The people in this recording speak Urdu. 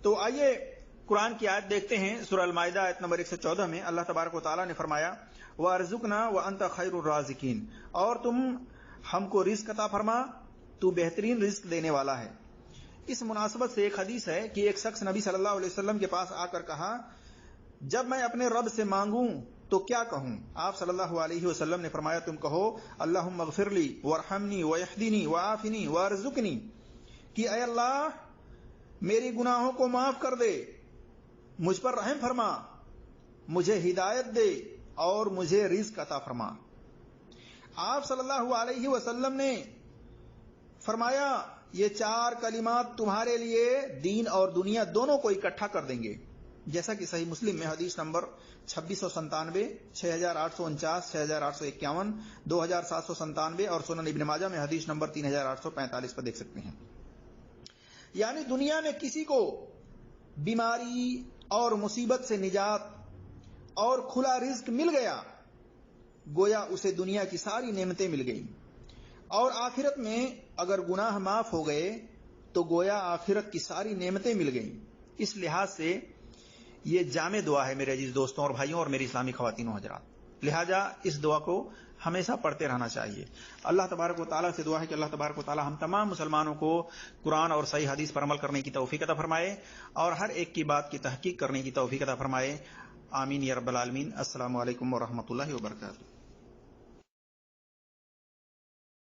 تو آئیے قرآن کی آیت دیکھتے ہیں، سورہ المائدہ آیت نمبر 114 میں اللہ تبارک و تعالیٰ نے فرمایا وَارْزُقْنَا وَأَنْتَ خَيْرُ الرَّازِقِينَ، اور تم ہم کو رزق عطا فرما، تو بہترین رزق دینے والا ہے۔ اس مناسبت سے ایک حدیث ہے کہ ایک شخص نبی صلی اللہ علیہ وسلم کے پاس آ کر کہا جب میں اپنے رب سے مانگوں تو کیا کہوں؟ آپ صلی اللہ علیہ وسلم نے فرمایا تم کہو اللہم اغفر لی وارحمنی ویہدنی وعافنی وارزقنی، کہ اے اللہ میری گناہوں کو معاف کر دے، مجھ پر رحم فرما، مجھے ہدایت دے اور مجھے رزق عطا فرما۔ آپ صلی اللہ علیہ وسلم نے فرمایا یہ چار کلمات تمہارے لیے دین اور دنیا دونوں کو اکٹھا کر دیں گے، جیسا کہ صحیح مسلم میں حدیث نمبر 2697، 6849، 6851، 2797 اور سنن ابن ماجہ میں حدیث نمبر 3845 پر دیکھ سکتے ہیں۔ یعنی دنیا میں کسی کو بیماری اور مصیبت سے نجات اور کھلا رزق مل گیا، گویا اسے دنیا کی ساری نعمتیں مل گئیں، اور آخرت میں اگر گناہ معاف ہو گئے تو گویا آخرت کی ساری نعمتیں مل گئیں۔ اس لحاظ سے یہ جامع دعا ہے میرے عزیز دوستوں اور بھائیوں اور میری اسلامی خواتین و حضرات، لہٰذا اس دعا کو ہمیشہ پڑھتے رہنا چاہیے۔ اللہ تبارک و تعالیٰ سے دعا ہے کہ اللہ تبارک و تعالیٰ ہم تمام مسلمانوں کو قرآن اور صحیح حدیث پر عمل کرنے کی توفیق عطا فرمائے اور ہر ایک کی بات کی تحقیق کرنے کی توفیق عطا فرمائے، آمین یا رب العالمین۔ السلام علیکم ورحمۃ اللہ وبرکاتہ۔